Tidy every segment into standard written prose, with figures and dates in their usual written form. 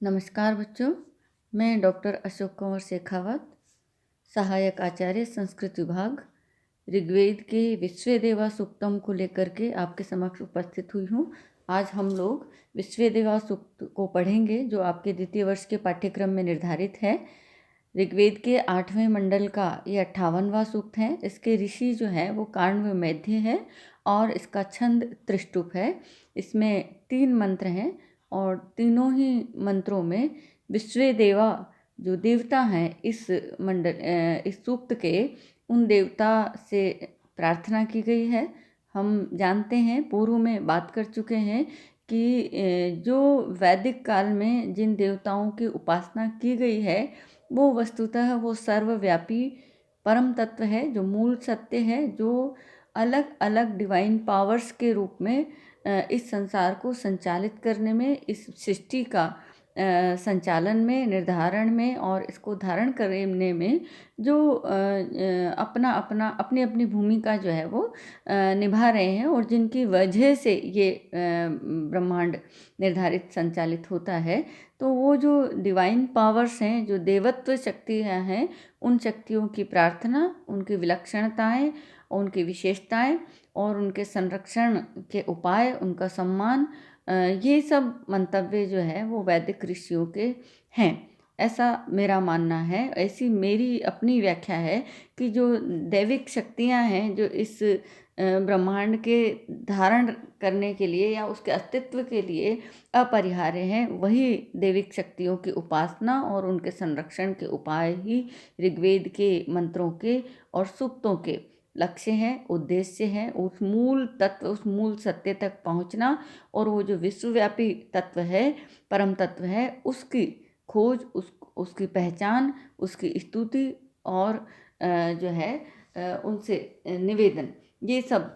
नमस्कार बच्चों, मैं डॉक्टर अशोक कुंवर शेखावत, सहायक आचार्य संस्कृत विभाग, ऋग्वेद के विश्वेदेवा सूक्तम को लेकर के आपके समक्ष उपस्थित हुई हूँ। आज हम लोग विश्वेदेवा सूक्त को पढ़ेंगे जो आपके द्वितीय वर्ष के पाठ्यक्रम में निर्धारित है। ऋग्वेद के 8वें मंडल का ये 58वां सूक्त है। इसके ऋषि जो है वो काण्व मैध्य है और इसका छंद त्रिष्टुप है। इसमें 3 मंत्र हैं और तीनों ही मंत्रों में विश्वेदेवा जो देवता हैं इस सूक्त के उन देवता से प्रार्थना की गई है। हम जानते हैं, पूर्व में बात कर चुके हैं कि जो वैदिक काल में जिन देवताओं की उपासना की गई है वो वस्तुतः वो सर्वव्यापी परम तत्व है, जो मूल सत्य है, जो अलग अलग डिवाइन पावर्स के रूप में इस संसार को संचालित करने में, इस सृष्टि का संचालन में, निर्धारण में और इसको धारण करने में जो अपनी अपनी भूमिका जो है वो निभा रहे हैं और जिनकी वजह से ये ब्रह्मांड निर्धारित संचालित होता है। तो वो जो डिवाइन पावर्स हैं, जो देवत्व शक्तियाँ हैं, उन शक्तियों की प्रार्थना, उनकी विलक्षणताएं, उनकी विशेषताएं और उनके संरक्षण के उपाय, उनका सम्मान, ये सब मंतव्य जो है वो वैदिक ऋषियों के हैं, ऐसा मेरा मानना है। ऐसी मेरी अपनी व्याख्या है कि जो दैविक शक्तियाँ हैं जो इस ब्रह्मांड के धारण करने के लिए या उसके अस्तित्व के लिए अपरिहार्य हैं, वही दैविक शक्तियों की उपासना और उनके संरक्षण के उपाय ही ऋग्वेद के मंत्रों के और सूक्तों के लक्ष्य है, उद्देश्य है। उस मूल तत्व, उस मूल सत्य तक पहुंचना और वो जो विश्वव्यापी तत्व है, परम तत्व है, उसकी खोज, उसकी पहचान, उसकी स्तुति और जो है उनसे निवेदन, ये सब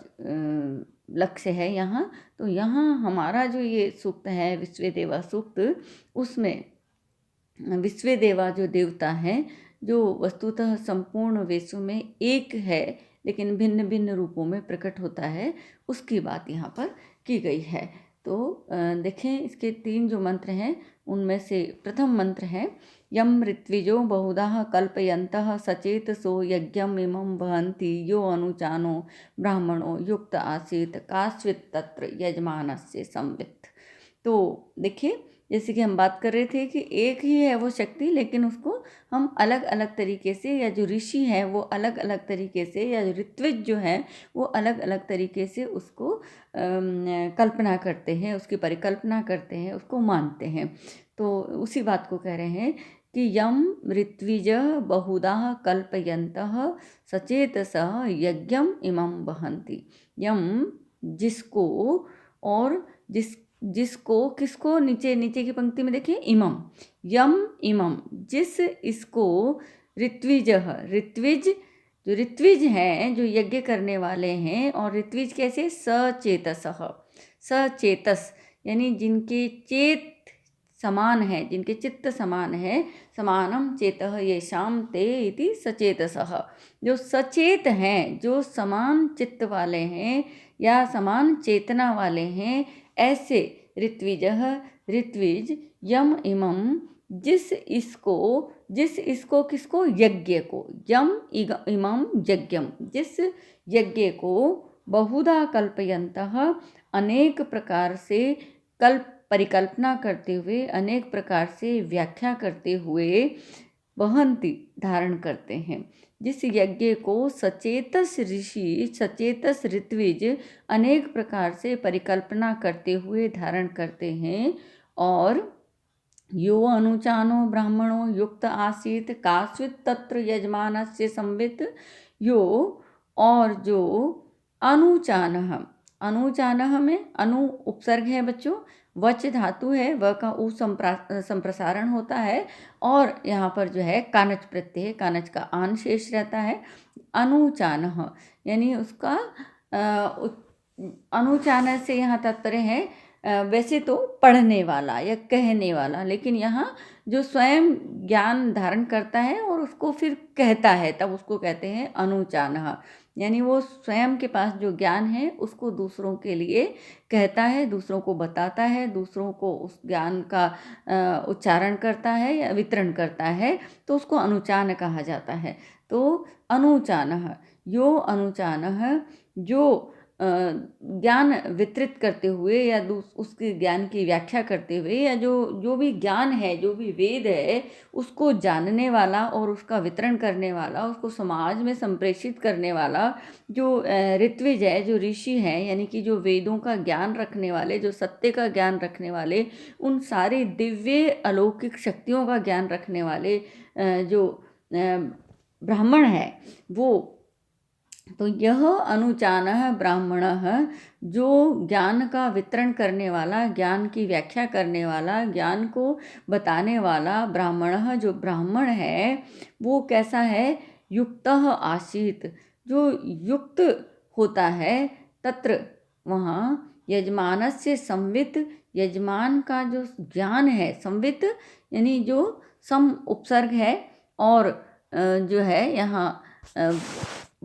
लक्ष्य है यहाँ। तो यहाँ हमारा जो ये सूक्त है विश्वेदेवा सूक्त, उसमें विश्वेदेवा जो देवता हैं, जो वस्तुतः संपूर्ण वेशों में एक है लेकिन भिन्न भिन्न रूपों में प्रकट होता है, उसकी बात यहाँ पर की गई है। तो देखें, इसके 3 जो मंत्र हैं उनमें से प्रथम मंत्र है यम ऋत्विजो बहुधा कल्पयन्तः सचेतसो यज्ञम इमं वहन्ति यो अनुचानो ब्राह्मणो युक्त आसीत कास्वित तत्र यजमानस्य संवित्। तो देखिए, जैसे कि हम बात कर रहे थे कि एक ही है वो शक्ति, लेकिन उसको हम अलग अलग तरीके से, या जो ऋषि हैं वो अलग अलग तरीके से, या जो ऋत्विज जो हैं वो अलग अलग तरीके से उसको कल्पना करते हैं, उसकी परिकल्पना करते हैं, उसको मानते हैं। तो उसी बात को कह रहे हैं कि यम ऋत्विज बहुधा कल्पयन्तः सचेतसः यज्ञम इमं वहन्ति। यम जिसको, और जिसको, किसको, नीचे नीचे की पंक्ति में देखिए, इमम, यम इमम, जिस, इसको, ऋत्विज, ऋत्विज, जो ऋत्विज हैं, जो यज्ञ करने वाले हैं। और ऋत्विज कैसे? सचेतस, सचेतस यानी जिनके चेत समान है, जिनके चित्त समान है। समानम चेतः येषां ते इति सचेतसः, जो सचेत हैं, जो समान चित्त वाले हैं या समान चेतना वाले हैं, ऐसे ऋत्विजः, ऋत्विज, यम इमम, जिस इसको किसको? यज्ञ को, यम इमम यज्ञम, जिस यज्ञ को बहुधा कल्पयन्तः, अनेक प्रकार से परिकल्पना करते हुए, अनेक प्रकार से व्याख्या करते हुए, वहन्ति, धारण करते हैं। जिस यज्ञ को सचेतस ऋषि, सचेतस ऋत्विज अनेक प्रकार से परिकल्पना करते हुए धारण करते हैं। और यो अनुचानो ब्राह्मणो युक्त आसीत कास्वित तत्र यजमानस्य संवित्, यो, और जो अनुचानः, अनुचानः में अनु उपसर्ग है बच्चों, वच धातु है, व का उ संप्रसारण होता है और यहाँ पर जो है कानच प्रत्यय है, कानच का आन शेष रहता है। अनुचानः यानी उसका अनुचान से यहाँ तात्पर्य है वैसे तो पढ़ने वाला या कहने वाला, लेकिन यहाँ जो स्वयं ज्ञान धारण करता है और उसको फिर कहता है, तब उसको कहते हैं अनुचानः। यानी वो स्वयं के पास जो ज्ञान है उसको दूसरों के लिए कहता है, दूसरों को बताता है, दूसरों को उस ज्ञान का उच्चारण करता है या वितरण करता है, तो उसको अनुचान कहा जाता है। तो अनुचानः, यो अनुचानः, जो ज्ञान वितरित करते हुए या उसके ज्ञान की व्याख्या करते हुए, या जो जो भी ज्ञान है, जो भी वेद है, उसको जानने वाला और उसका वितरण करने वाला, उसको समाज में संप्रेषित करने वाला जो ऋत्विज है, जो ऋषि हैं, यानी कि जो वेदों का ज्ञान रखने वाले, जो सत्य का ज्ञान रखने वाले, उन सारी दिव्य अलौकिक शक्तियों का ज्ञान रखने वाले जो ब्राह्मण है वो, तो यह अनुचानः ब्राह्मणः, जो ज्ञान का वितरण करने वाला, ज्ञान की व्याख्या करने वाला, ज्ञान को बताने वाला ब्राह्मणः, जो ब्राह्मण है वो कैसा है? युक्तः आसीत्, जो युक्त होता है, तत्र वहाँ यजमानस्य संवित्, यजमान का जो ज्ञान है, संवित् यानी जो सम उपसर्ग है और जो है यहाँ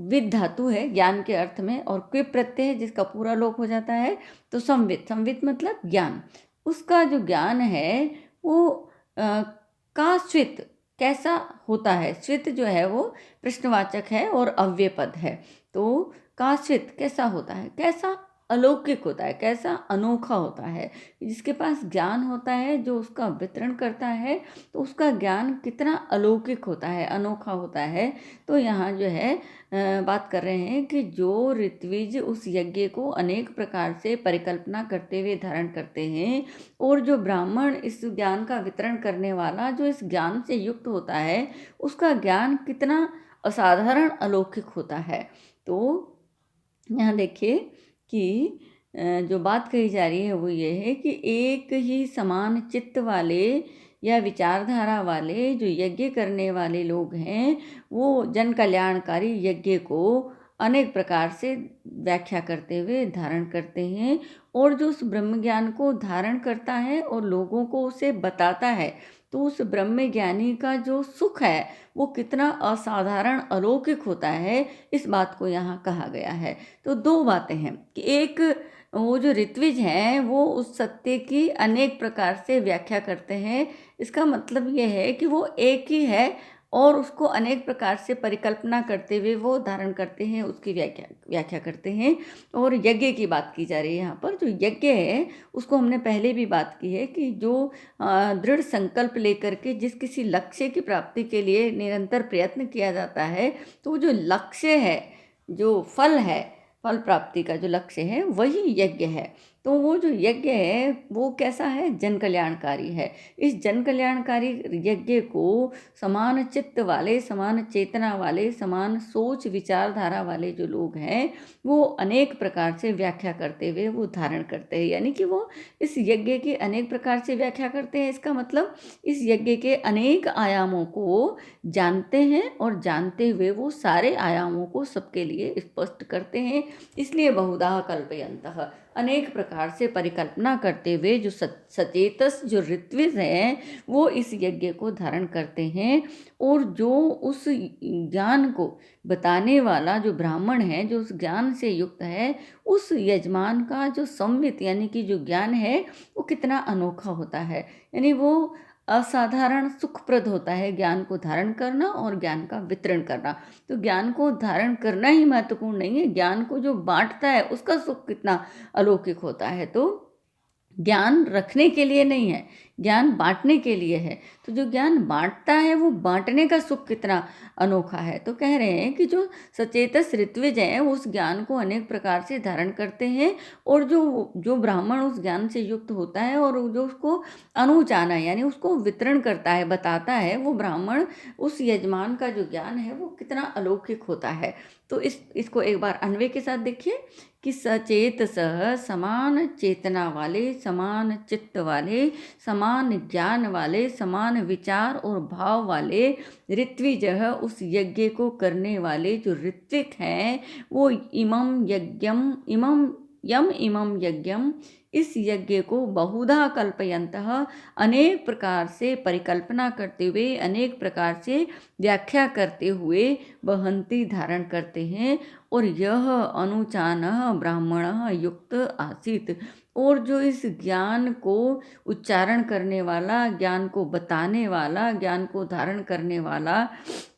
विद धातु है ज्ञान के अर्थ में, और क्विप प्रत्यय है जिसका पूरा लोप हो जाता है, तो संवित, संवित मतलब ज्ञान, उसका जो ज्ञान है वो का स्वित कैसा होता है? स्वित जो है वो प्रश्नवाचक है और अव्यय पद है, तो का स्वित कैसा होता है? कैसा अलौकिक होता है, कैसा अनोखा होता है। जिसके पास ज्ञान होता है, जो उसका वितरण करता है, तो उसका ज्ञान कितना अलौकिक होता है, अनोखा होता है। तो यहाँ जो है बात कर रहे हैं कि जो ऋत्विज उस यज्ञ को अनेक प्रकार से परिकल्पना करते हुए धारण करते हैं, और जो ब्राह्मण इस ज्ञान का वितरण करने वाला, जो इस ज्ञान से युक्त होता है, उसका ज्ञान कितना असाधारण अलौकिक होता है। तो यहाँ देखिए कि जो बात कही जा रही है वो ये है कि एक ही समान चित्त वाले या विचारधारा वाले जो यज्ञ करने वाले लोग हैं, वो जन कल्याणकारी यज्ञ को अनेक प्रकार से व्याख्या करते हुए धारण करते हैं, और जो उस ब्रह्म ज्ञान को धारण करता है और लोगों को उसे बताता है, तो उस ब्रह्म ज्ञानी का जो सुख है वो कितना असाधारण अलौकिक होता है, इस बात को यहाँ कहा गया है। तो दो बातें हैं कि एक, वो जो ऋत्विज हैं वो उस सत्य की अनेक प्रकार से व्याख्या करते हैं, इसका मतलब ये है कि वो एक ही है और उसको अनेक प्रकार से परिकल्पना करते हुए वो धारण करते हैं, उसकी व्याख्या करते हैं। और यज्ञ की बात की जा रही है यहाँ पर। जो यज्ञ है उसको हमने पहले भी बात की है कि जो दृढ़ संकल्प लेकर के जिस किसी लक्ष्य की प्राप्ति के लिए निरंतर प्रयत्न किया जाता है, तो वो जो लक्ष्य है, जो फल है, फल प्राप्ति का जो लक्ष्य है वही यज्ञ है। तो वो जो यज्ञ है वो कैसा है? जन कल्याणकारी है। इस जन कल्याणकारी यज्ञ को समान चित्त वाले, समान चेतना वाले, समान सोच विचारधारा वाले जो लोग हैं वो अनेक प्रकार से व्याख्या करते हुए वो धारण करते हैं। यानी कि वो इस यज्ञ की अनेक प्रकार से व्याख्या करते हैं, इसका मतलब इस यज्ञ के अनेक आयामों को जानते हैं और जानते हुए वो सारे आयामों को सबके लिए स्पष्ट करते हैं। इसलिए बहुधा कल्पयन्तः, अनेक प्रकार से परिकल्पना करते हुए जो सचेतस जो ऋत्विज हैं वो इस यज्ञ को धारण करते हैं, और जो उस ज्ञान को बताने वाला जो ब्राह्मण है, जो उस ज्ञान से युक्त है, उस यजमान का जो संवित यानी कि जो ज्ञान है वो कितना अनोखा होता है। यानी वो असाधारण सुखप्रद होता है ज्ञान को धारण करना और ज्ञान का वितरण करना। तो ज्ञान को धारण करना ही महत्वपूर्ण नहीं है, ज्ञान को जो बांटता है उसका सुख कितना अलौकिक होता है। तो ज्ञान रखने के लिए नहीं है, ज्ञान बांटने के लिए है। तो जो ज्ञान बांटता है वो बांटने का सुख कितना अनोखा है। तो कह रहे हैं कि जो सचेतस ऋत्विज हैं वो उस ज्ञान को अनेक प्रकार से धारण करते हैं, और जो जो ब्राह्मण उस ज्ञान से युक्त होता है और जो उसको अनुचाना यानी उसको वितरण करता है, बताता है, वो ब्राह्मण उस यजमान का जो ज्ञान है वो कितना अलौकिक होता है। तो इसको एक बार अन्वय के साथ देखिए कि सचेत सह, समान चेतना वाले, समान चित्त वाले, समान ज्ञान वाले, समान विचार और भाव वाले ऋत्विज, उस यज्ञ को करने वाले जो ऋत्विक हैं वो इमं यज्ञम, इमं यम इमं यज्ञम, इस यज्ञ को बहुधा कल्पयन्तः, अनेक प्रकार से परिकल्पना करते हुए, अनेक प्रकार से व्याख्या करते हुए वहन्ति धारण करते हैं। और यह अनुचानः ब्राह्मणः युक्त आसीत्, और जो इस ज्ञान को उच्चारण करने वाला, ज्ञान को बताने वाला, ज्ञान को धारण करने वाला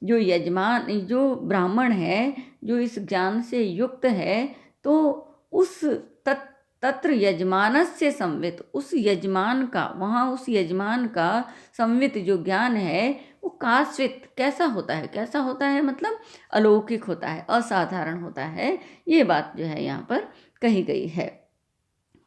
जो यजमान, जो ब्राह्मण है, जो इस ज्ञान से युक्त है, तो उस तत्र यजमानस्य संवित, उस यजमान का, वहाँ उस यजमान का संवित जो ज्ञान है वो कास्वित कैसा होता है, कैसा होता है मतलब अलौकिक होता है, असाधारण होता है। ये बात जो है यहाँ पर कही गई है।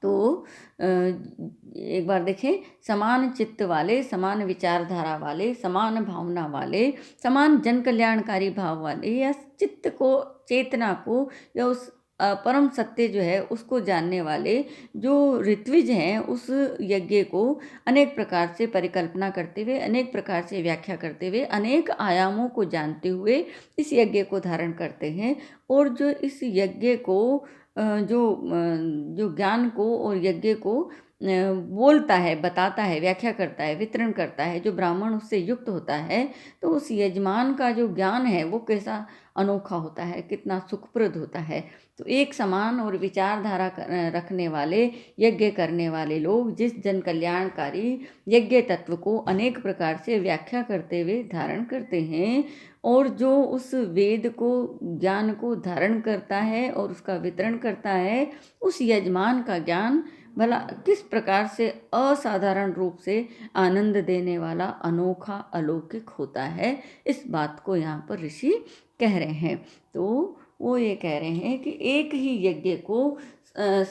तो एक बार देखें, समान चित्त वाले, समान विचारधारा वाले, समान भावना वाले, समान जन कल्याणकारी भाव वाले, या चित्त को, चेतना को, या उस परम सत्य जो है उसको जानने वाले जो ऋत्विज हैं, उस यज्ञ को अनेक प्रकार से परिकल्पना करते हुए, अनेक प्रकार से व्याख्या करते हुए, अनेक आयामों को जानते हुए इस यज्ञ को धारण करते हैं। और जो इस यज्ञ को जो ज्ञान को और यज्ञ को बोलता है, बताता है, व्याख्या करता है, वितरण करता है, जो ब्राह्मण उससे युक्त होता है, तो उस यजमान का जो ज्ञान है वो कैसा अनोखा होता है, कितना सुखप्रद होता है। तो एक समान और विचारधारा रखने वाले, यज्ञ करने वाले लोग जिस जन कल्याणकारी यज्ञ तत्व को अनेक प्रकार से व्याख्या करते हुए धारण करते हैं, और जो उस वेद को, ज्ञान को धारण करता है और उसका वितरण करता है, उस यजमान का ज्ञान भला किस प्रकार से असाधारण रूप से आनंद देने वाला, अनोखा, अलौकिक होता है, इस बात को यहाँ पर ऋषि कह रहे हैं। तो वो ये कह रहे हैं कि एक ही यज्ञ को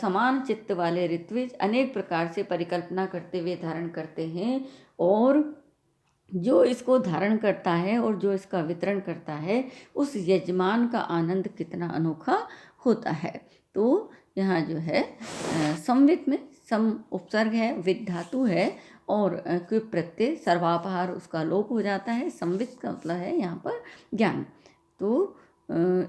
समान चित्त वाले ऋत्विज अनेक प्रकार से परिकल्पना करते हुए धारण करते हैं, और जो इसको धारण करता है और जो इसका वितरण करता है, उस यजमान का आनंद कितना अनोखा होता है। तो यहाँ जो है संवित में सम उपसर्ग है, विद धातु है, और क्विप प्रत्यय सर्वापहार उसका लोप हो जाता है। संवित का मतलब है यहाँ पर ज्ञान। तो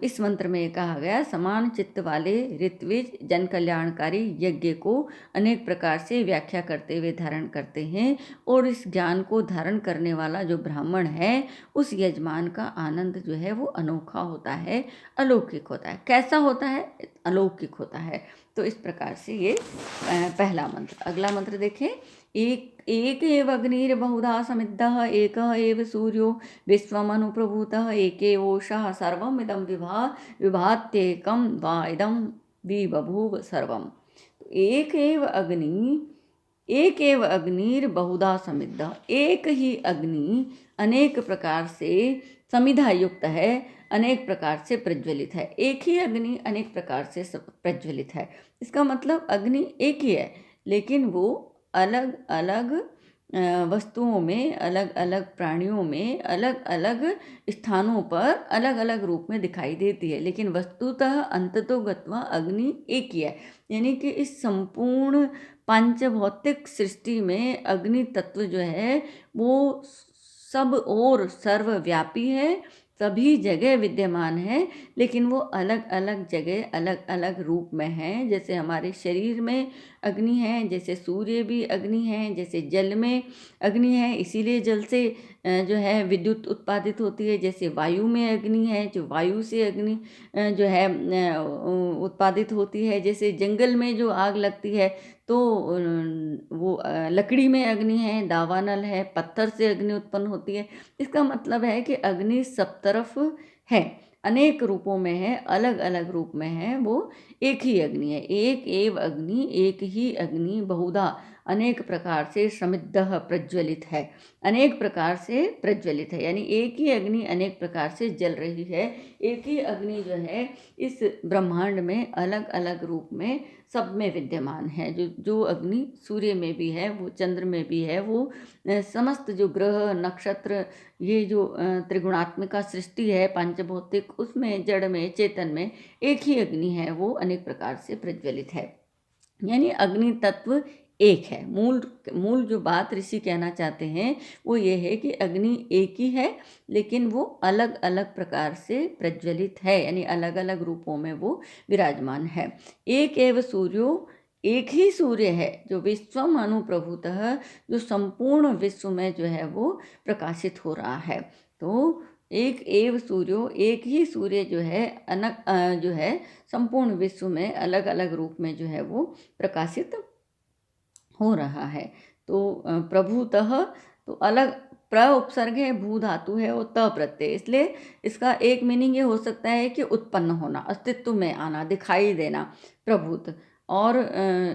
इस मंत्र में कहा गया, समान चित्त वाले ऋत्विज जन कल्याणकारी यज्ञ को अनेक प्रकार से व्याख्या करते हुए धारण करते हैं, और इस ज्ञान को धारण करने वाला जो ब्राह्मण है, उस यजमान का आनंद जो है वो अनोखा होता है, अलौकिक होता है। कैसा होता है? अलौकिक होता है। तो इस प्रकार से ये पहला मंत्र। अगला मंत्र देखें, एक एव अग्निर्बहुधा समिद्धः, एक एव सूर्यो विश्वमनुप्रभूतः, एकेवोषः सर्वमिदं विभात्येकं वा इदं विबभूव सर्वम्। तो एक एव अग्निर्बहुधा समिद्धः, एक ही अग्नि अनेक प्रकार से समिधा युक्त है, अनेक प्रकार से प्रज्वलित है। एक ही अग्नि अनेक प्रकार से प्रज्वलित है। इसका मतलब अग्नि एक ही है, लेकिन वो अलग अलग वस्तुओं में, अलग अलग प्राणियों में, अलग अलग स्थानों पर अलग अलग रूप में दिखाई देती है, लेकिन वस्तुतः अंततोगत्वा अग्नि एक ही है। यानी कि इस संपूर्ण पांचभौतिक सृष्टि में अग्नि तत्व जो है वो सब और सर्वव्यापी है, सभी जगह विद्यमान है, लेकिन वो अलग अलग जगह, अलग अलग रूप में है। जैसे हमारे शरीर में अग्नि है, जैसे सूर्य भी अग्नि है, जैसे जल में अग्नि है, इसीलिए जल से जो है विद्युत उत्पादित होती है। जैसे वायु में अग्नि है, जो वायु से अग्नि जो है उत्पादित होती है। जैसे जंगल में जो आग लगती है तो वो लकड़ी में अग्नि है, दावानल है, पत्थर से अग्नि उत्पन्न होती है। इसका मतलब है कि अग्नि सब तरफ है, अनेक रूपों में है, अलग अलग रूप में है, वो एक ही अग्नि है। एक एव अग्नि, एक ही अग्नि, बहुधा अनेक प्रकार से, समिद्धः प्रज्वलित है, अनेक प्रकार से प्रज्वलित है। यानी एक ही अग्नि अनेक प्रकार से जल रही है। एक ही अग्नि जो है इस ब्रह्मांड में अलग अलग रूप में सब में विद्यमान है। जो अग्नि सूर्य में भी है, वो चंद्र में भी है, वो समस्त जो ग्रह, नक्षत्र, ये जो त्रिगुणात्मिका सृष्टि है पंचभौतिक, उसमें, जड़ में, चेतन में एक ही अग्नि है, वो अनेक प्रकार से प्रज्वलित है। यानी अग्नि तत्व एक है। मूल जो बात ऋषि कहना चाहते हैं वो ये है कि अग्नि एक ही है, लेकिन वो अलग अलग प्रकार से प्रज्वलित है, यानी अलग अलग रूपों में वो विराजमान है। एक एव सूर्यो, एक ही सूर्य है जो विश्वम अनुप्रभुतः, जो संपूर्ण विश्व में जो है वो प्रकाशित हो रहा है। तो एक एव सूर्यो, एक ही सूर्य जो है जो है संपूर्ण विश्व में अलग अलग रूप में जो है वो प्रकाशित हो रहा है। तो प्रभुतः, तो अलग, प्र उपसर्ग है, भू धातु है और त प्रत्यय, इसलिए इसका एक मीनिंग ये हो सकता है कि उत्पन्न होना, अस्तित्व में आना, दिखाई देना, प्रभुत। और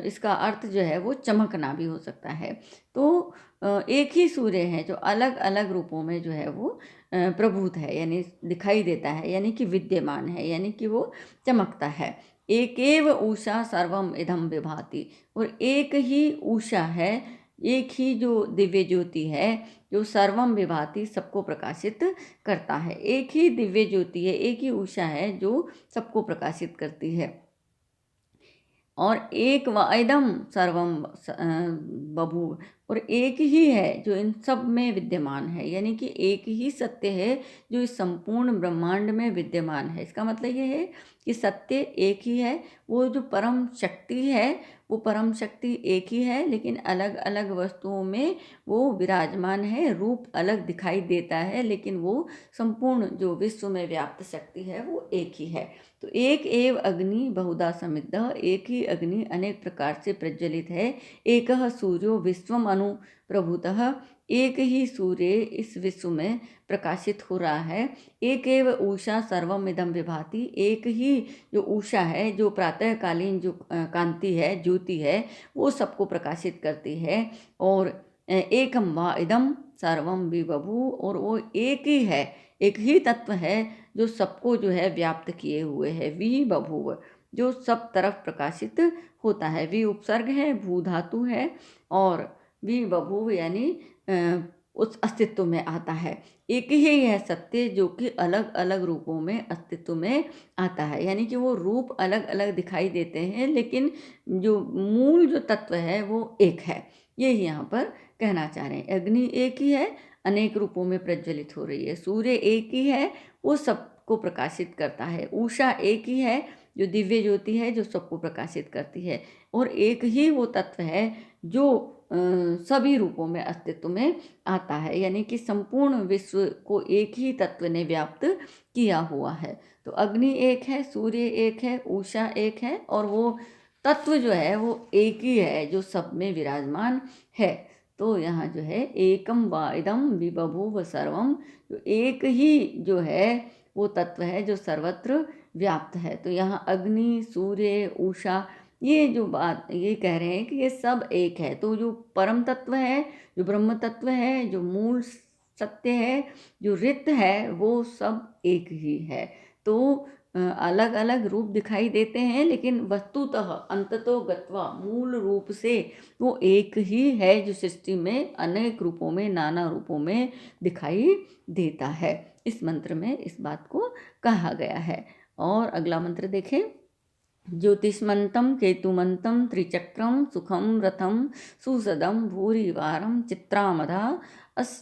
इसका अर्थ जो है वो चमकना भी हो सकता है। तो एक ही सूर्य है जो अलग अलग रूपों में जो है वो प्रभुत है, यानी दिखाई देता है, यानी कि विद्यमान है, यानी कि वो चमकता है। एकेव उषा सर्वम इदम विभाति, और एक ही उषा है, एक ही जो दिव्य ज्योति है जो सर्वम विभाति, सबको प्रकाशित करता है। एक ही दिव्य ज्योति है, एक ही उषा है जो सबको प्रकाशित करती है। और एक व इदम सर्वम बभूव, और एक ही है जो इन सब में विद्यमान है, यानी कि एक ही सत्य है जो इस संपूर्ण ब्रह्मांड में विद्यमान है। इसका मतलब ये है कि सत्य एक ही है, वो जो परम शक्ति है वो परम शक्ति एक ही है, लेकिन अलग अलग वस्तुओं में वो विराजमान है, रूप अलग दिखाई देता है, लेकिन वो संपूर्ण जो विश्व में व्याप्त शक्ति है वो एक ही है। तो एक एव अग्नि बहुधा समिद्ध, एक ही अग्नि अनेक प्रकार से प्रज्वलित है। एकः सूर्यो विश्वम अनु प्रभुतः, एक ही सूर्य इस विश्व में प्रकाशित हो रहा है। एक एव उषा सर्वम इदम विभाति, एक ही जो उषा है, जो प्रातःकालीन जो कांति है, ज्योति है, वो सबको प्रकाशित करती है। और एकम वा इदम सर्वम विबभू, और वो एक ही है, एक ही तत्व है जो सबको जो है व्याप्त किए हुए है। वी बभूव, जो सब तरफ प्रकाशित होता है। वी उपसर्ग है, भू धातु है, और वी बभूव यानी उस अस्तित्व में आता है। एक ही है सत्य जो कि अलग अलग रूपों में अस्तित्व में आता है, यानी कि वो रूप अलग अलग दिखाई देते हैं, लेकिन जो मूल जो तत्व है वो एक है। यही यहाँ पर कहना चाह रहे हैं। अग्नि एक ही है, अनेक रूपों में प्रज्वलित हो रही है। सूर्य एक ही है, वो सबको प्रकाशित करता है। उषा एक ही है जो दिव्य ज्योति है, जो सबको प्रकाशित करती है। और एक ही वो तत्व है जो सभी रूपों में अस्तित्व में आता है, यानी कि संपूर्ण विश्व को एक ही तत्व ने व्याप्त किया हुआ है। तो अग्नि एक है, सूर्य एक है, उषा एक है, और वो तत्व जो है वो एक ही है जो सब में विराजमान है। तो यहाँ जो है एकम वा इदम विबभूव सर्वम, जो एक ही जो है वो तत्व है जो सर्वत्र व्याप्त है। तो यहाँ अग्नि, सूर्य, उषा, ये जो बात ये कह रहे हैं कि ये सब एक है। तो जो परम तत्व है, जो ब्रह्म तत्व है, जो मूल सत्य है, जो रित है, वो सब एक ही है। तो अलग अलग रूप दिखाई देते हैं, लेकिन वस्तुतः अंततो गत्वा मूल रूप से वो एक ही है जो सृष्टि में अनेक रूपों में, नाना रूपों में दिखाई देता है। इस मंत्र में इस बात को कहा गया है। और अगला मंत्र देखें। ज्योतिष्मन्तं केतुमन्तं त्रिचक्रं सुखं रथं सुसदं भूरिवारं चित्रामधा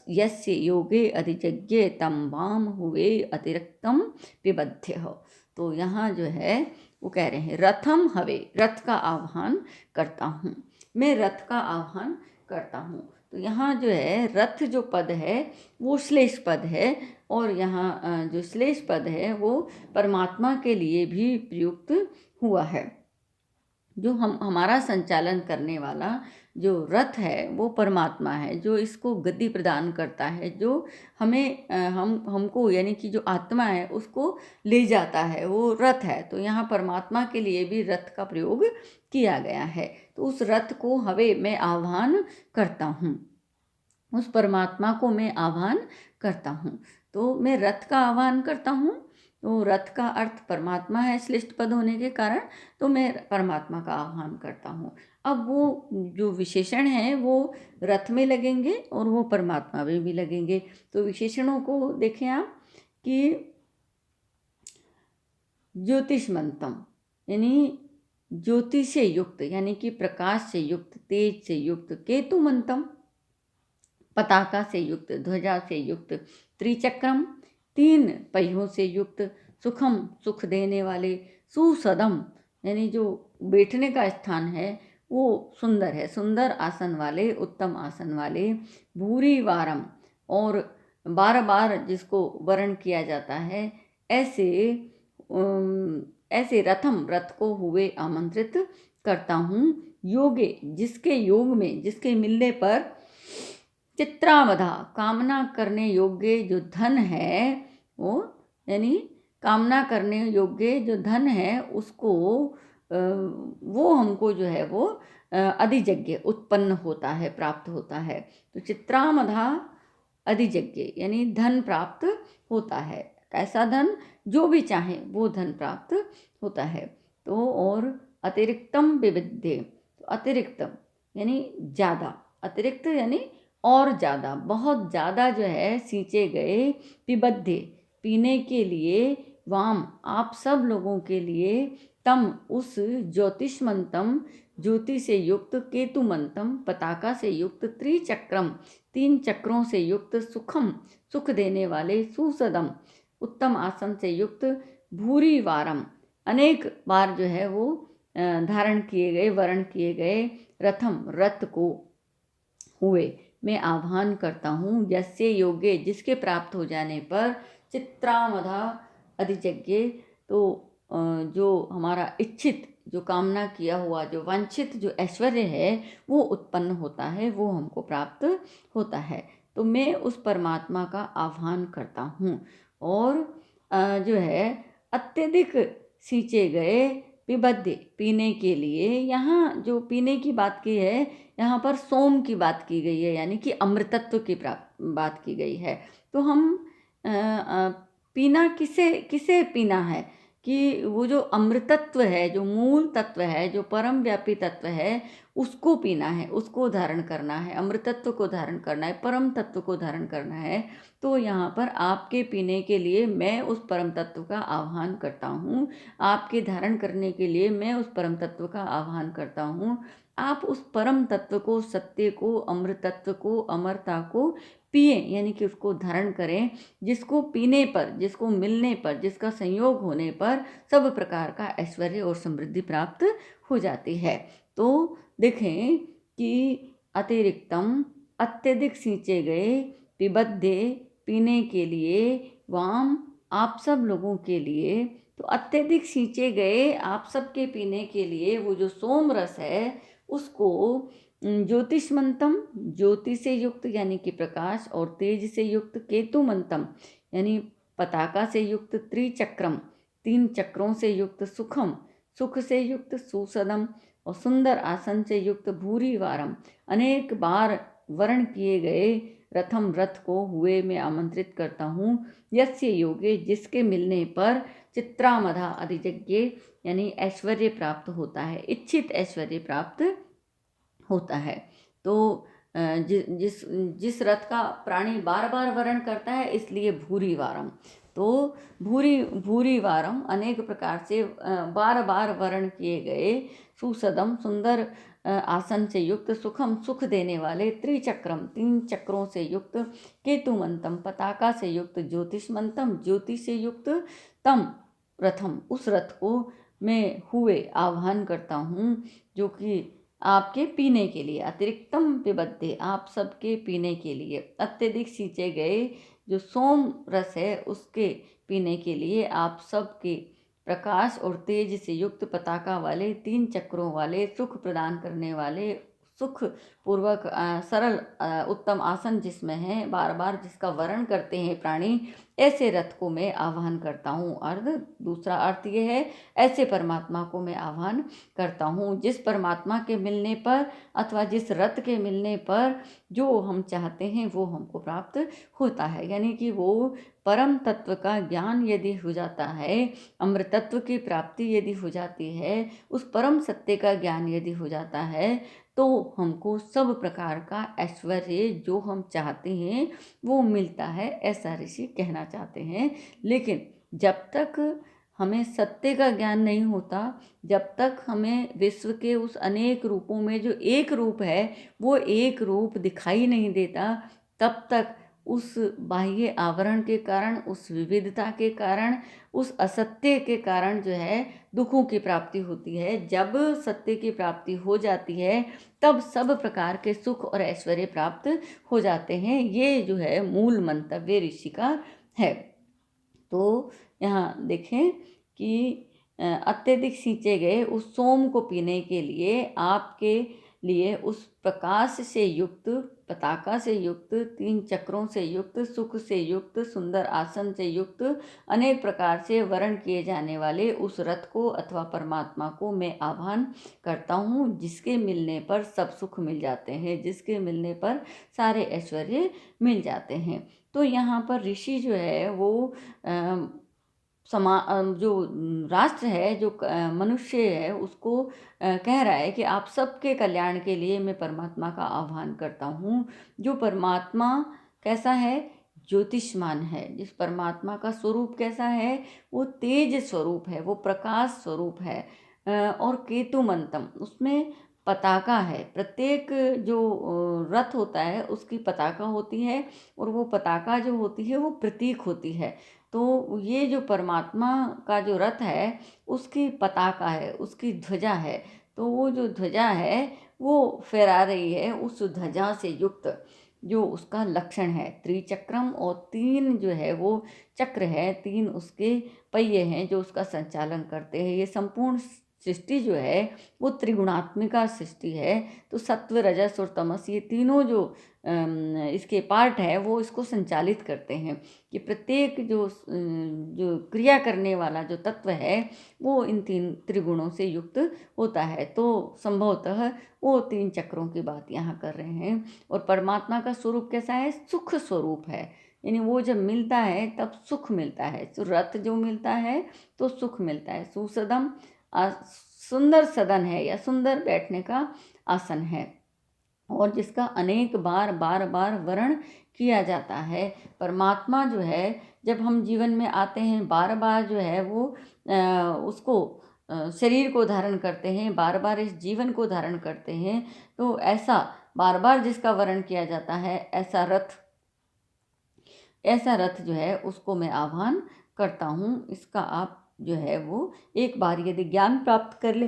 यस्य योगे अधिजज्ञे तं वाम हुवे अतिरिक्तम पिबध्य। तो यहाँ जो है वो कह रहे हैं रथम हवे, रथ का आह्वान करता हूँ, मैं रथ का आह्वान करता हूँ। तो यहाँ जो है रथ जो पद है वो श्लेष पद है, और यहाँ जो श्लेष पद है वो परमात्मा के लिए भी प्रयुक्त हुआ है। जो हमारा संचालन करने वाला जो रथ है वो परमात्मा है, जो इसको गति प्रदान करता है, जो हमें हमको यानी कि जो आत्मा है उसको ले जाता है, वो रथ है। तो यहाँ परमात्मा के लिए भी रथ का प्रयोग किया गया है। तो उस रथ को हवे मैं आह्वान करता हूँ, उस परमात्मा को मैं आह्वान करता हूँ। तो मैं रथ का आह्वान करता हूँ, तो रथ का अर्थ परमात्मा है श्लिष्ट पद होने के कारण, तो मैं परमात्मा का आह्वान करता हूँ। अब वो जो विशेषण हैं वो रथ में लगेंगे और वो परमात्मा में भी लगेंगे। तो विशेषणों को देखें आप कि ज्योतिष्मंतम यानी ज्योति से युक्त, यानी कि प्रकाश से युक्त, तेज से युक्त। केतुमंतम पताका से युक्त, ध्वजा से युक्त। त्रिचक्रम तीन पहियों से युक्त। सुखम सुख देने वाले। सुसदम यानी जो बैठने का स्थान है वो सुंदर है, सुंदर आसन वाले, उत्तम आसन वाले, भूरी वारम, और बार बार जिसको वर्ण किया जाता है, ऐसे ऐसे रथ को हुए आमंत्रित करता हूँ। योगे, जिसके योग में, जिसके मिलने पर चित्रावधा, कामना करने योग्य जो धन है वो, यानी कामना करने योग्य जो धन है उसको वो हमको जो है वो अधिजज्ञ उत्पन्न होता है, प्राप्त होता है। तो चित्रामधा अधिजज्ञ यानी धन प्राप्त होता है। कैसा धन? जो भी चाहे वो धन प्राप्त होता है। तो और अतिरिक्तम विविध्य, तो अतिरिक्तम यानी ज़्यादा, अतिरिक्त यानी और ज़्यादा, बहुत ज़्यादा जो है सींचे गए, पिबध्य पीने के लिए, वाम आप सब लोगों के लिए, तम उस ज्योतिष्मंतम ज्योति से युक्त, केतुमंतम पताका से युक्त, त्रिचक्रम तीन चक्रों से युक्त, सुखम सुख देने वाले, सुसदम उत्तम आसन से युक्त, भूरी वारम अनेक बार जो है वो धारण किए गए, वर्ण किए गए, रथम रथ को हुए मैं आह्वान करता हूँ। यस्य योगे, जिसके प्राप्त हो जाने पर, चित्रामधा अधिजज्ञ, तो जो हमारा इच्छित, जो कामना किया हुआ, जो वांछित जो ऐश्वर्य है वो उत्पन्न होता है, वो हमको प्राप्त होता है। तो मैं उस परमात्मा का आह्वान करता हूँ। और जो है अत्यधिक सींचे गए, पिबध्य पीने के लिए, यहाँ जो पीने की बात की है, यहाँ पर सोम की बात की गई है, यानी कि अमृतत्व की बात की गई है। तो हम पीना किसे किसे पीना है, कि वो जो अमृतत्व है, जो मूल तत्व है, जो परम व्यापी तत्व है, उसको पीना है, उसको धारण करना है, अमृतत्व को धारण करना है, परम तत्व को धारण करना है। तो यहाँ पर आपके पीने के लिए मैं उस परम तत्व का आह्वान करता हूँ, आपके धारण करने के लिए मैं उस परम तत्व का आह्वान करता हूँ। आप उस परम तत्व को, सत्य को, अमृतत्व को, अमरता को पिए, यानी कि उसको धारण करें, जिसको पीने पर, जिसको मिलने पर, जिसका संयोग होने पर सब प्रकार का ऐश्वर्य और समृद्धि प्राप्त हो जाती है। तो देखें कि अतिरिक्तम अत्यधिक सींचे गए, पिबध्य पीने के लिए, वाम आप सब लोगों के लिए, तो अत्यधिक सींचे गए आप सबके पीने के लिए वो जो सोम रस है उसको, ज्योतिष्मंतम ज्योति से युक्त यानी कि प्रकाश और तेज से युक्त, केतुमंतम यानी पताका से युक्त, त्रिचक्रम तीन चक्रों से युक्त, सुखम सुख से युक्त, सुसदम और सुंदर आसन से युक्त, भूरी वारम अनेक बार वर्ण किए गए, रथम रथ को हुए मैं आमंत्रित करता हूँ। यस्य योगे, जिसके मिलने पर, चित्रामधा अधिजज्ञ यानी ऐश्वर्य प्राप्त होता है, इच्छित ऐश्वर्य प्राप्त होता है। तो जिस रथ का प्राणी बार बार वर्ण करता है, इसलिए भूरी वारम। तो भूरी वारम अनेक प्रकार से बार बार वर्ण किए गए, सुसदम सुंदर आसन से युक्त, सुखम सुख देने वाले, त्रिचक्रम तीन चक्रों से युक्त, केतुमंतम पताका से युक्त, ज्योतिष्मंतम ज्योति से युक्त, तम रथम उस रथ को मैं हुए आह्वान करता हूँ, जो कि आपके पीने के लिए, अतिरिक्तम पिबध्य आप सबके पीने के लिए, अत्यधिक सींचे गए जो सोम रस है उसके पीने के लिए, आप सबके प्रकाश और तेज से युक्त, पताका वाले, तीन चक्रों वाले, सुख प्रदान करने वाले, सुख पूर्वक सरल उत्तम आसन जिसमें है, बार बार जिसका वर्ण करते हैं प्राणी, ऐसे रथ को मैं आह्वान करता हूँ। अर्थ दूसरा अर्थ ये है, ऐसे परमात्मा को मैं आह्वान करता हूँ, जिस परमात्मा के मिलने पर अथवा जिस रथ के मिलने पर जो हम चाहते हैं वो हमको प्राप्त होता है। यानी कि वो परम तत्व का ज्ञान यदि हो जाता है, अमृतत्व की प्राप्ति यदि हो जाती है, उस परम सत्य का ज्ञान यदि हो जाता है, तो हमको सब प्रकार का ऐश्वर्य जो हम चाहते हैं वो मिलता है, ऐसा ऋषि कहना चाहते हैं। लेकिन जब तक हमें सत्य का ज्ञान नहीं होता, जब तक हमें विश्व के उस अनेक रूपों में जो एक रूप है वो एक रूप दिखाई नहीं देता, तब तक उस बाह्य आवरण के कारण, उस विविधता के कारण, उस असत्य के कारण जो है दुखों की प्राप्ति होती है। जब सत्य की प्राप्ति हो जाती है तब सब प्रकार के सुख और ऐश्वर्य प्राप्त हो जाते हैं। ये जो है मूल मंतव्य ऋषि का है। तो यहाँ देखें कि अत्यधिक सींचे गए उस सोम को पीने के लिए आपके लिए उस प्रकाश से युक्त, पताका से युक्त, 3 चक्रों से युक्त, सुख से युक्त, सुंदर आसन से युक्त, अनेक प्रकार से वर्ण किए जाने वाले उस रथ को अथवा परमात्मा को मैं आह्वान करता हूँ, जिसके मिलने पर सब सुख मिल जाते हैं, जिसके मिलने पर सारे ऐश्वर्य मिल जाते हैं। तो यहाँ पर ऋषि जो है वो जो राष्ट्र है, जो मनुष्य है, उसको कह रहा है कि आप सबके कल्याण के लिए मैं परमात्मा का आह्वान करता हूँ। जो परमात्मा कैसा है? ज्योतिष्मान है। जिस परमात्मा का स्वरूप कैसा है? वो तेज स्वरूप है, वो प्रकाश स्वरूप है। और केतुमंतम, उसमें पताका है। प्रत्येक जो रथ होता है उसकी पताका होती है, और वो पताका जो होती है वो प्रतीक होती है। तो ये जो परमात्मा का जो रथ है उसकी पताका है, उसकी ध्वजा है। तो वो जो ध्वजा है वो फहरा रही है उस ध्वजा से युक्त, जो उसका लक्षण है त्रिचक्रम, और 3 जो है वो चक्र है, 3 उसके पहिए हैं जो उसका संचालन करते हैं। ये संपूर्ण सृष्टि जो है वो त्रिगुणात्मिका सृष्टि है। तो सत्व, रजस और तमस, ये तीनों जो इसके पार्ट है वो इसको संचालित करते हैं। कि प्रत्येक जो क्रिया करने वाला जो तत्व है वो इन 3 त्रिगुणों से युक्त होता है। तो संभवतः वो 3 चक्रों की बात यहाँ कर रहे हैं। और परमात्मा का स्वरूप कैसा है? सुख स्वरूप है। यानी वो जब मिलता है तब सुख मिलता है। तो रथ जो मिलता है तो सुख मिलता है। सुसदम सुंदर सदन है, या सुंदर बैठने का आसन है, और जिसका अनेक बार बार बार वर्ण किया जाता है। परमात्मा जो है जब हम जीवन में आते हैं बार बार जो है वो उसको शरीर को धारण करते हैं, बार बार इस जीवन को धारण करते हैं। तो ऐसा बार बार जिसका वर्ण किया जाता है, ऐसा रथ जो है उसको मैं आह्वान करता हूँ। इसका आप जो है वो एक बार यदि ज्ञान प्राप्त कर ले,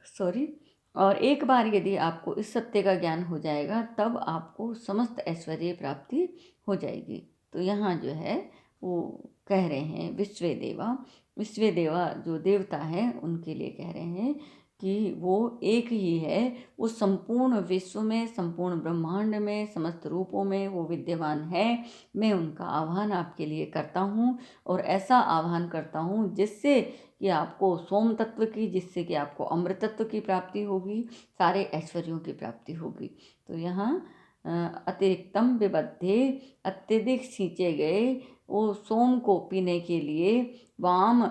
सॉरी, और एक बार यदि आपको इस सत्य का ज्ञान हो जाएगा तब आपको समस्त ऐश्वर्य प्राप्ति हो जाएगी। तो यहाँ जो है वो कह रहे हैं विश्व देवा जो देवता हैं उनके लिए कह रहे हैं कि वो एक ही है। वो संपूर्ण विश्व में, संपूर्ण ब्रह्मांड में, समस्त रूपों में वो विद्यमान है। मैं उनका आह्वान आपके लिए करता हूँ, और ऐसा आह्वान करता हूँ जिससे कि आपको सोम तत्व की, जिससे कि आपको अमृत तत्व की प्राप्ति होगी, सारे ऐश्वर्यों की प्राप्ति होगी। तो यहाँ अतिरिक्तम विबद्धे, अत्यधिक सींचे गए वो सोम को पीने के लिए, वाम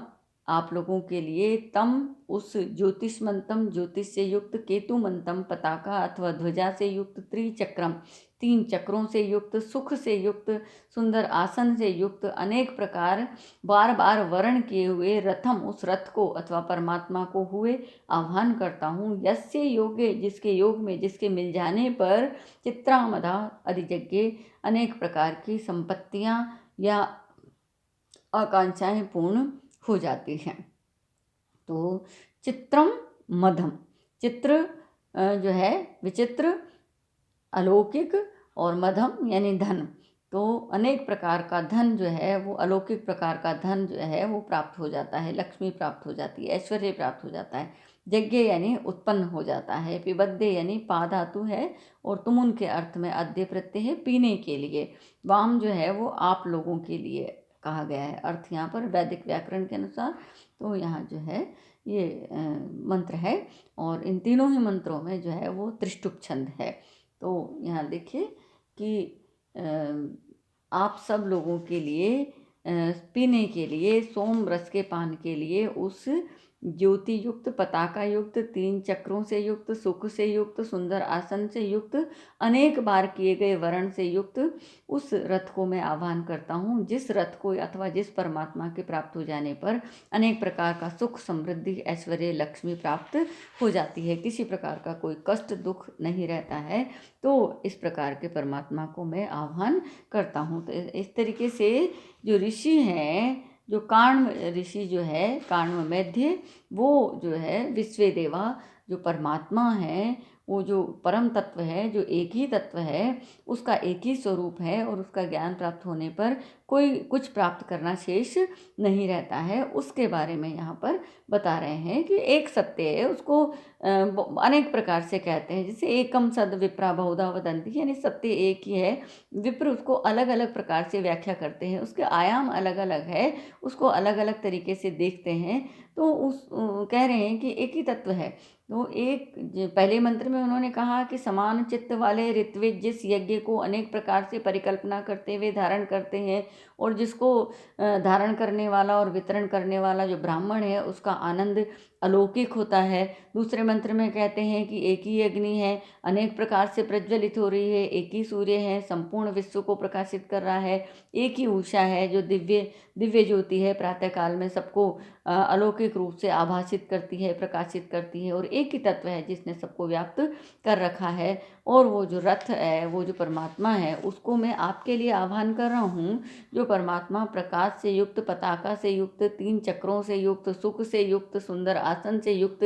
आप लोगों के लिए, तम उस ज्योतिषमंतम, ज्योतिष से युक्त, केतुमंतम पताका अथवा ध्वजा से युक्त, त्रिचक्रम 3 चक्रों से युक्त, सुख से युक्त, सुंदर आसन से युक्त, अनेक प्रकार बार बार वर्ण किए हुए रथम, उस रथ को अथवा परमात्मा को हुए आह्वान करता हूँ। यस्य योगे, जिसके योग में, जिसके मिल जाने पर चित्रामदा अधिजज्ञे, अनेक प्रकार की संपत्तियाँ या आकांक्षाएं पूर्ण हो जाती हैं। तो चित्रम मधम, चित्र जो है विचित्र, अलौकिक, और मधम यानी धन। तो अनेक प्रकार का धन जो है वो, अलौकिक प्रकार का धन जो है वो प्राप्त हो जाता है, लक्ष्मी प्राप्त हो जाती है, ऐश्वर्य प्राप्त हो जाता है। यज्ञ यानी उत्पन्न हो जाता है। पिबद्दे यानी पा धातु है, और तुम उनके अर्थ में अद्य प्रत्यय है, पीने के लिए। वाम जो है वो आप लोगों के लिए कहा गया है अर्थ यहाँ पर वैदिक व्याकरण के अनुसार। तो यहाँ जो है ये मंत्र है, और इन तीनों ही मंत्रों में जो है वो त्रिष्टुप छंद है। तो यहाँ देखिए कि आप सब लोगों के लिए पीने के लिए, सोम रस के पान के लिए उस ज्योति युक्त, पताका युक्त, 3 चक्रों से युक्त, सुख से युक्त, सुंदर आसन से युक्त, अनेक बार किए गए वर्ण से युक्त उस रथ को मैं आह्वान करता हूँ, जिस रथ को अथवा जिस परमात्मा के प्राप्त हो जाने पर अनेक प्रकार का सुख, समृद्धि, ऐश्वर्य, लक्ष्मी प्राप्त हो जाती है, किसी प्रकार का कोई कष्ट दुख नहीं रहता है। तो इस प्रकार के परमात्मा को मैं आह्वान करता हूँ। तो इस तरीके से जो ऋषि हैं, जो काण्व ऋषि जो है, काण्व मैध्य, वो जो है विश्वेदेवा, जो परमात्मा है, वो जो परम तत्व है, जो एक ही तत्व है, उसका एक ही स्वरूप है, और उसका ज्ञान प्राप्त होने पर कोई कुछ प्राप्त करना शेष नहीं रहता है, उसके बारे में यहाँ पर बता रहे हैं कि एक सत्य है, उसको अनेक प्रकार से कहते हैं। जैसे एकम सद विप्रा बहुधा वदंती, यानी सत्य एक ही है, विप्र उसको अलग अलग प्रकार से व्याख्या करते हैं, उसके आयाम अलग अलग है, उसको अलग अलग तरीके से देखते हैं। तो कह रहे हैं कि एक ही तत्व है। तो पहले मंत्र में उन्होंने कहा कि समान चित्त वाले ऋत्विज जिस यज्ञ को अनेक प्रकार से परिकल्पना करते हुए धारण करते हैं, और जिसको धारण करने वाला और वितरण करने वाला जो ब्राह्मण है, उसका आनंद अलौकिक होता है। दूसरे मंत्र में कहते हैं कि एक ही अग्नि है, अनेक प्रकार से प्रज्वलित हो रही है, एक ही सूर्य है, संपूर्ण विश्व को प्रकाशित कर रहा है, एक ही उषा है जो दिव्य दिव्य ज्योति है, प्रातःकाल में सबको अलौकिक रूप से आभासित करती है, प्रकाशित करती है, और एक ही तत्व है जिसने सबको व्याप्त कर रखा है। और वो जो रथ है, वो जो परमात्मा है, उसको मैं आपके लिए आह्वान कर रहा हूँ, जो परमात्मा प्रकाश से युक्त, पताका से युक्त, 3 चक्रों से युक्त, सुख से युक्त, सुंदर आसन से युक्त,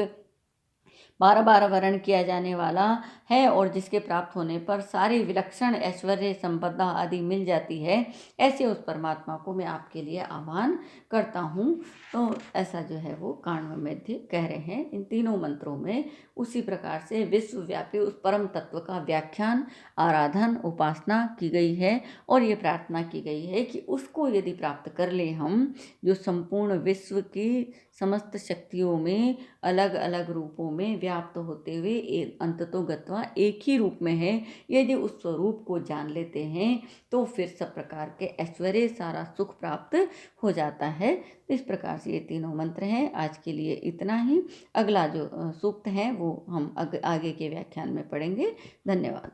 12 वर्ण किया जाने वाला है, और जिसके प्राप्त होने पर सारी विलक्षण ऐश्वर्य संपदा आदि मिल जाती है, ऐसे उस परमात्मा को मैं आपके लिए आह्वान करता हूँ। तो ऐसा जो है वो काण्व मध्य कह रहे हैं। इन तीनों मंत्रों में उसी प्रकार से विश्वव्यापी उस परम तत्व का व्याख्यान, आराधन, उपासना की गई है, और ये प्रार्थना की गई है कि उसको यदि प्राप्त कर ले हम, जो संपूर्ण विश्व की समस्त शक्तियों में अलग अलग रूपों में व्याप्त होते हुए अंततो गत्वा एक ही रूप में है, यदि उस स्वरूप को जान लेते हैं, तो फिर सब प्रकार के ऐश्वर्य, सारा सुख प्राप्त हो जाता है। तो इस प्रकार से ये तीनों मंत्र हैं। आज के लिए इतना ही। अगला जो सूक्त है वो हम आगे के व्याख्यान में पढ़ेंगे। धन्यवाद।